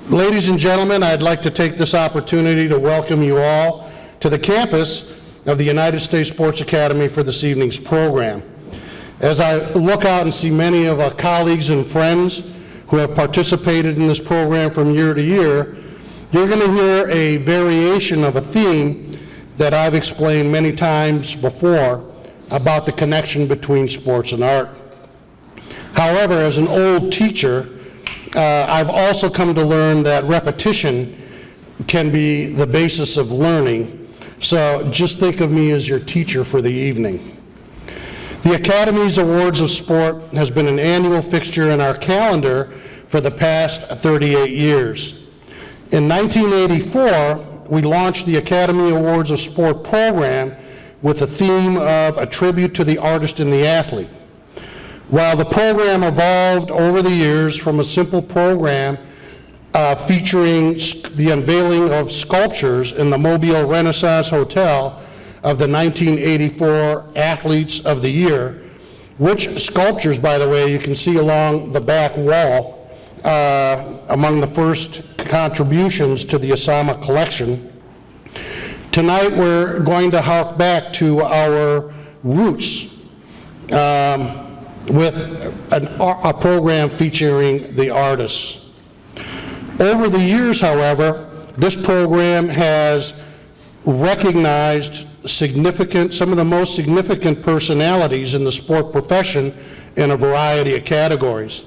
Ladies and gentlemen, I'd like to take this opportunity to welcome you all to the campus of the United States Sports Academy for this evening's program. As I look out and see many of our colleagues and friends who have participated in this program from year to year, you're going to hear a variation of a theme that I've explained many times before about the connection between sports and art. However, as an old teacher, I've also come to learn that repetition can be the basis of learning. So just think of me as your teacher for the evening. The Academy's Awards of Sport has been an annual fixture in our calendar for the past 38 years. In 1984, we launched the Academy Awards of Sport program with the theme of a tribute to the artist and the athlete. While the program evolved over the years from a simple program featuring the unveiling of sculptures in the Mobile Renaissance Hotel of the 1984 Athletes of the Year, which sculptures, by the way, you can see along the back wall among the first contributions to the USSA collection. Tonight we're going to hark back to our roots with a program featuring the artists. Over the years, however, this program has recognized some of the most significant personalities in the sport profession in a variety of categories.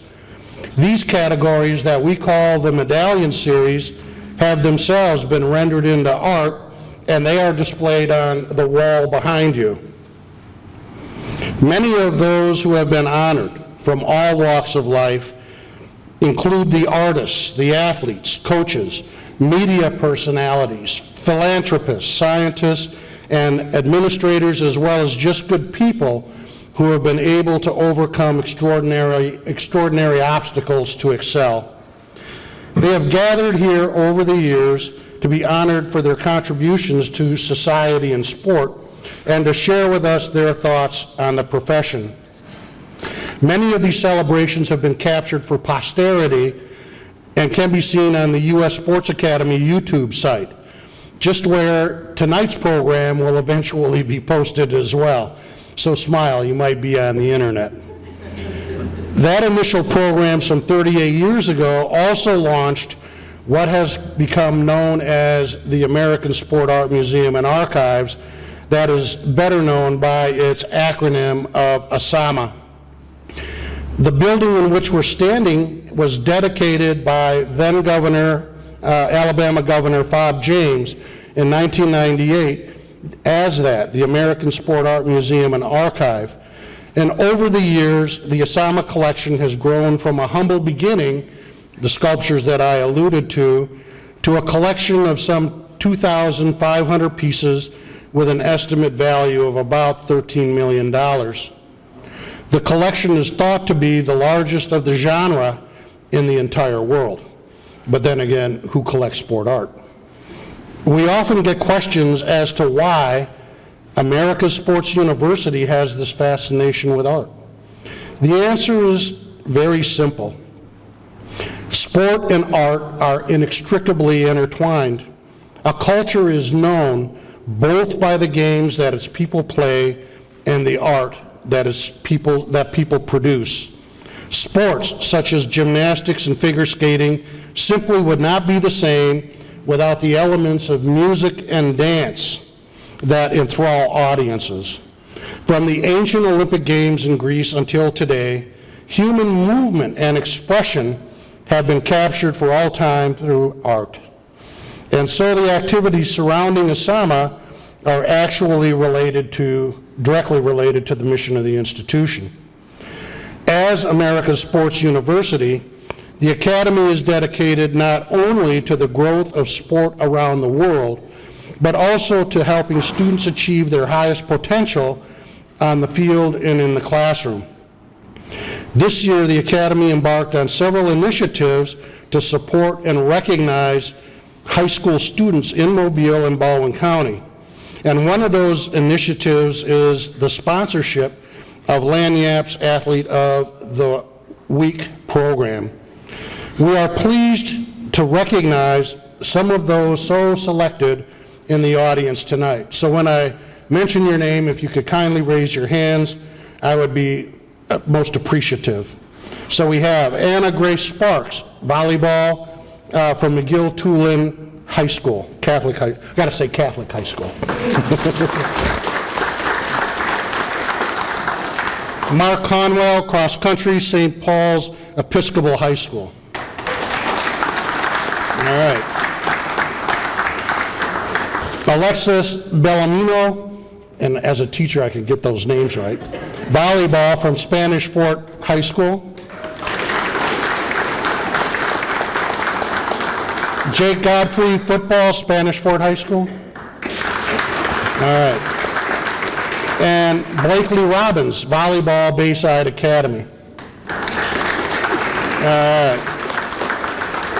These categories that we call the Medallion Series have themselves been rendered into art, and they are displayed on the wall behind you. Many of those who have been honored from all walks of life include the artists, the athletes, coaches, media personalities, philanthropists, scientists, and administrators, as well as just good people who have been able to overcome extraordinary obstacles to excel. They have gathered here over the years to be honored for their contributions to society and sport, and to share with us their thoughts on the profession. Many of these celebrations have been captured for posterity and can be seen on the U.S. Sports Academy YouTube site, just where tonight's program will eventually be posted as well. So smile, you might be on the internet. That initial program some 38 years ago also launched what has become known as the American Sport Art Museum and Archives, that is better known by its acronym of ASAMA. The building in which we're standing was dedicated by then Alabama Governor Bob James in 1998 as the American Sport Art Museum and Archive. And over the years, the ASAMA collection has grown from a humble beginning, the sculptures that I alluded to a collection of some 2,500 pieces with an estimate value of about $13 million. The collection is thought to be the largest of the genre in the entire world. But then again, who collects sport art? We often get questions as to why America's Sports University has this fascination with art. The answer is very simple. Sport and art are inextricably intertwined. A culture is known both by the games that its people play and the art that people produce. Sports such as gymnastics and figure skating simply would not be the same without the elements of music and dance that enthrall audiences. From the ancient Olympic Games in Greece until today, human movement and expression have been captured for all time through art. And so the activities surrounding ASAMA are actually directly related to the mission of the institution. As America's Sports University, the Academy is dedicated not only to the growth of sport around the world, but also to helping students achieve their highest potential on the field and in the classroom. This year, the Academy embarked on several initiatives to support and recognize high school students in Mobile and Baldwin County. And one of those initiatives is the sponsorship of Lagniappe's Athlete of the Week program. We are pleased to recognize some of those so selected in the audience tonight. So when I mention your name, if you could kindly raise your hands, I would be most appreciative. So we have Anna Grace Sparks, volleyball from McGill-Tulin High School, Catholic High, I gotta say Catholic High School. Mark Conwell, cross country, St. Paul's Episcopal High School. All right. Alexis Bellamino, and as a teacher I can get those names right, volleyball from Spanish Fort High School. Jake Godfrey, football, Spanish Fort High School. All right. And Blakely Robbins, volleyball, Bayside Academy. All right.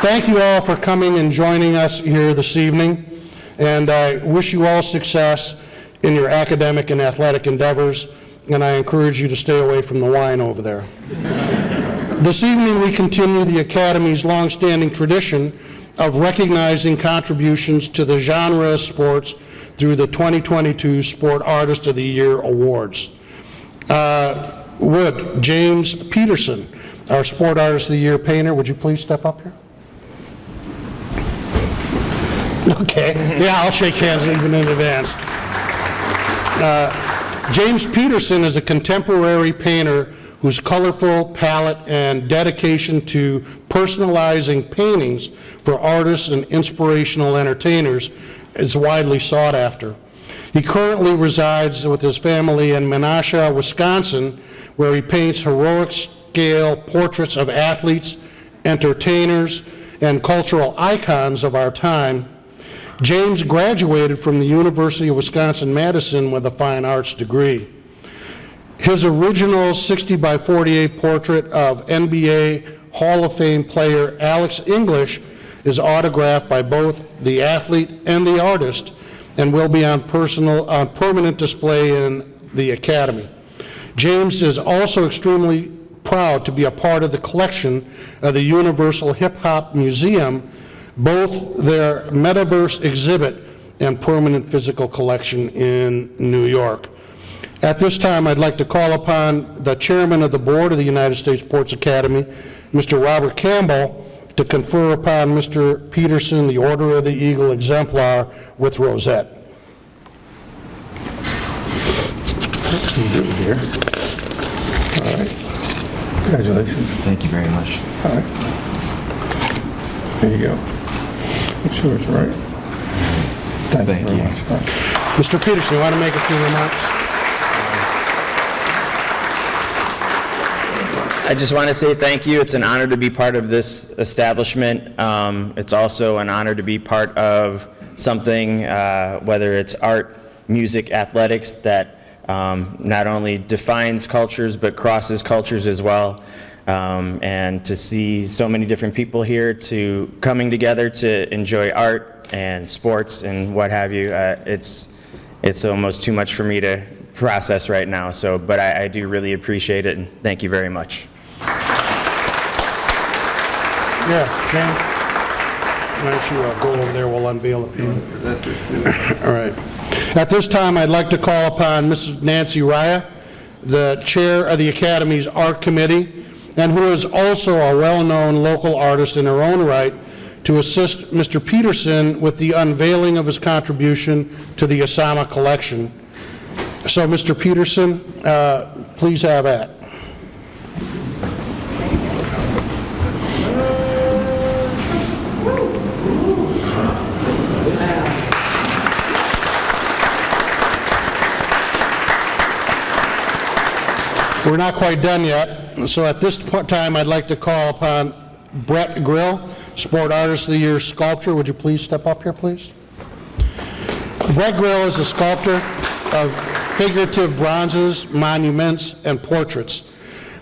Thank you all for coming and joining us here this evening, and I wish you all success in your academic and athletic endeavors, and I encourage you to stay away from the wine over there. This evening we continue the Academy's long-standing tradition of recognizing contributions to the genre of sports through the 2022 Sport Artist of the Year Awards. Would James Peterson, our Sport Artist of the Year painter, would you please step up here? Okay, yeah, I'll shake hands even in advance. James Peterson is a contemporary painter whose colorful palette and dedication to personalizing paintings for artists and inspirational entertainers is widely sought after. He currently resides with his family in Menasha, Wisconsin, where he paints heroic scale portraits of athletes, entertainers, and cultural icons of our time. James graduated from the University of Wisconsin-Madison with a fine arts degree. His original 60 by 48 portrait of NBA Hall of Fame player Alex English is autographed by both the athlete and the artist and will be on permanent display in the Academy. James is also extremely proud to be a part of the collection of the Universal Hip Hop Museum, both their Metaverse exhibit and permanent physical collection in New York. At this time, I'd like to call upon the chairman of the board of the United States Sports Academy, Mr. Robert Campbell, to confer upon Mr. Peterson the Order of the Eagle exemplar with rosette. Here. All right. Congratulations. Thank you very much. All right. There you go. Make sure it's right. Thank you very much. All right. Mr. Peterson, you want to make a few remarks? I just want to say thank you. It's an honor to be part of this establishment. It's also an honor to be part of something, whether it's art, music, athletics, that not only defines cultures but crosses cultures as well. And to see so many different people here to coming together to enjoy art and sports and what have you, it's almost too much for me to process right now. So, but I do really appreciate it, and thank you very much. Yeah, James. Why don't you go over there, we'll unveil it. All right. At this time, I'd like to call upon Mrs. Nancy Raya, the chair of the Academy's Art Committee, and who is also a well-known local artist in her own right, to assist Mr. Peterson with the unveiling of his contribution to the Osama collection. So, Mr. Peterson, please have at. We're not quite done yet, so at this time I'd like to call upon Brett Grill, Sport Artist of the Year Sculptor. Would you please step up here, please? Brett Grill is a sculptor of figurative bronzes, monuments, and portraits.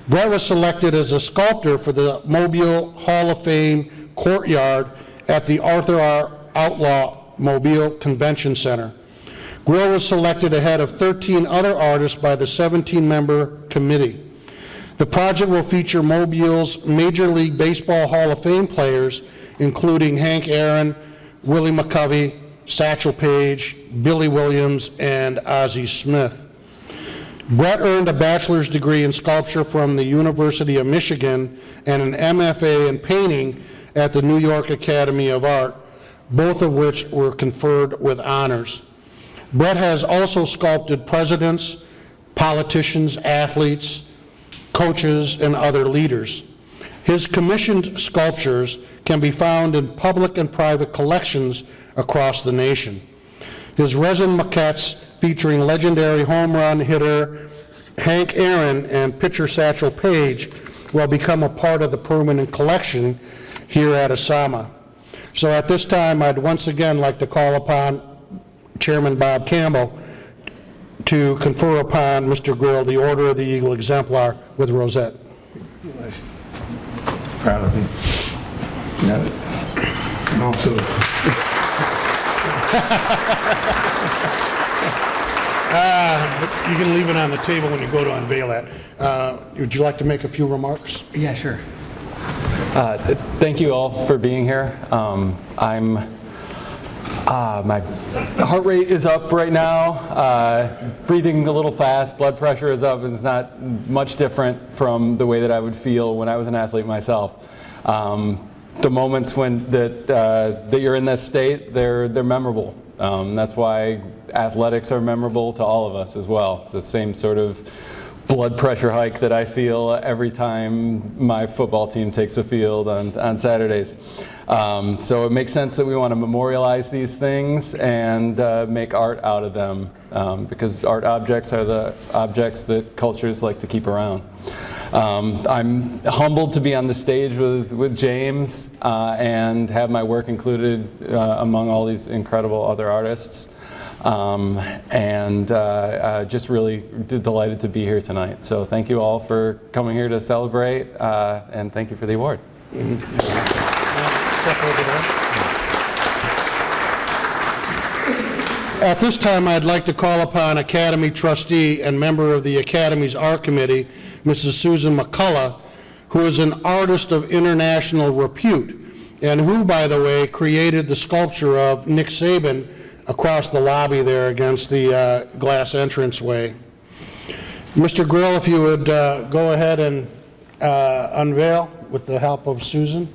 Brett was selected as a sculptor for the Mobile Hall of Fame courtyard at the Arthur R. Outlaw Mobile Convention Center. Grill was selected ahead of 13 other artists by the 17-member committee. The project will feature Mobile's Major League Baseball Hall of Fame players including Hank Aaron, Willie McCovey, Satchel Paige, Billy Williams, and Ozzie Smith. Brett earned a bachelor's degree in sculpture from the University of Michigan and an MFA in painting at the New York Academy of Art, both of which were conferred with honors. Brett has also sculpted presidents, politicians, athletes, coaches, and other leaders. His commissioned sculptures can be found in public and private collections across the nation. His resin maquettes featuring legendary home run hitter Hank Aaron and pitcher Satchel Paige will become a part of the permanent collection here at USSA. So at this time, I'd once again like to call upon Chairman Bob Campbell to confer upon Mr. Grill the Order of the Eagle Exemplar with rosette. Proud of him. Got it. And also, You can leave it on the table when you go to unveil that. Would you like to make a few remarks? Yeah, sure. Thank you all for being here. My heart rate is up right now, breathing a little fast, blood pressure is up, and it's not much different from the way that I would feel when I was an athlete myself. The moments that you're in this state, they're memorable. That's why athletics are memorable to all of us as well. It's the same sort of blood pressure hike that I feel every time my football team takes a field on Saturdays. So it makes sense that we want to memorialize these things and make art out of them, because art objects are the objects that cultures like to keep around. I'm humbled to be on the stage with James and have my work included among all these incredible other artists. Just really delighted to be here tonight. So thank you all for coming here to celebrate, and thank you for the award. Step over there. At this time, I'd like to call upon Academy trustee and member of the Academy's Art Committee, Mrs. Susan McCullough, who is an artist of international repute, and who, by the way, created the sculpture of Nick Saban across the lobby there against the glass entranceway. Mr. Grill, if you would go ahead and unveil with the help of Susan.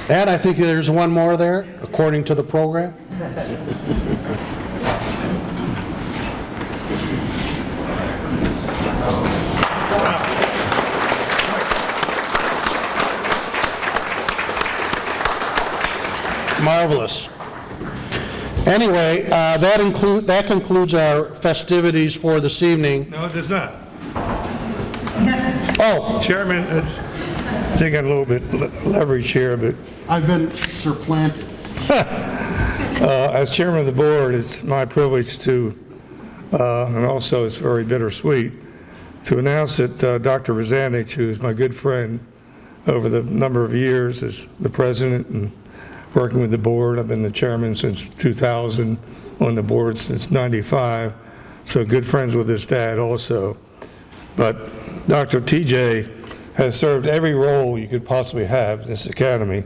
And I think there's one more there, according to the program. Marvelous. Anyway, that concludes our festivities for this evening. no, it does not. Oh, Chairman is taking a little bit leverage here, but I've been supplanted. as chairman of the board, it's my privilege to, and also it's very bittersweet, to announce that Dr. Rosandich, who is my good friend over the number of years as the president and working with the board, I've been the chairman since 2000, on the board since 95, so good friends with his dad also. But Dr. TJ has served every role you could possibly have in this academy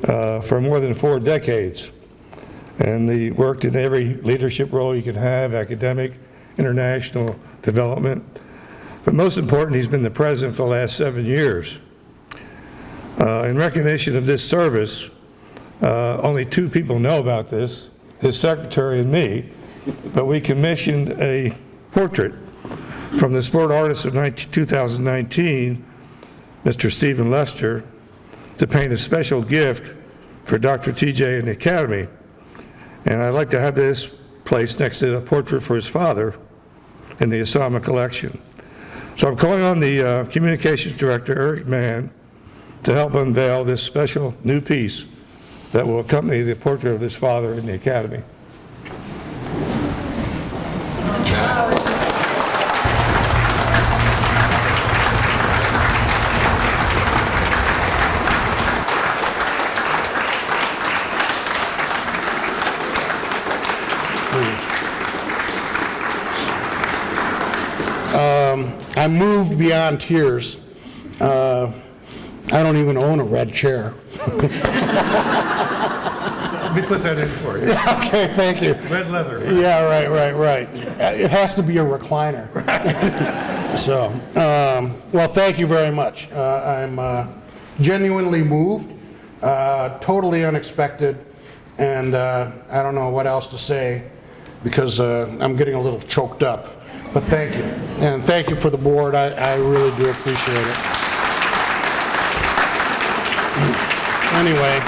for more than 4 decades. And he worked in every leadership role you could have, academic, international development. But most important, he's been the president for the last 7 years. In recognition of this service, only 2 people know about this, his secretary and me, but we commissioned a portrait from the sport artist of 2019, Mr. Stephen Lester, to paint a special gift for Dr. TJ and the Academy. And I'd like to have this placed next to the portrait for his father in the USSA collection. So I'm calling on the communications director, Eric Mann, to help unveil this special new piece that will accompany the portrait of his father in the Academy. I'm moved beyond tears. I don't even own a red chair. Let me put that in for you. Okay, thank you. Red leather. Yeah, right. It has to be a recliner. So, well, thank you very much. I'm genuinely moved, totally unexpected, and I don't know what else to say because I'm getting a little choked up. But thank you, and thank you for the board. I really do appreciate it. Anyway,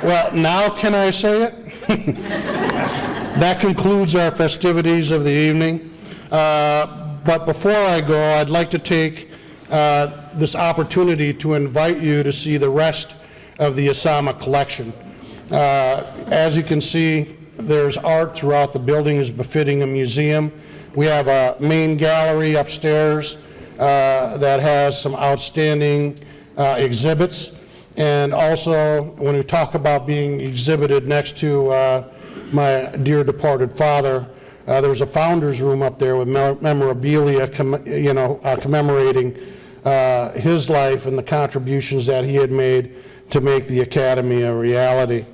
well, now can I say it? That concludes our festivities of the evening. But before I go, I'd like to take this opportunity to invite you to see the rest of the Osama collection. As you can see, there's art throughout the building as befitting a museum. We have a main gallery upstairs that has some outstanding exhibits. And also, when we talk about being exhibited next to my dear departed father, there was a founder's room up there with memorabilia, commemorating his life and the contributions that he had made to make the Academy a reality.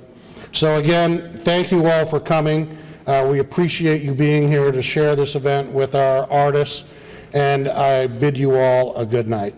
So again, thank you all for coming. We appreciate you being here to share this event with our artists, and I bid you all a good night.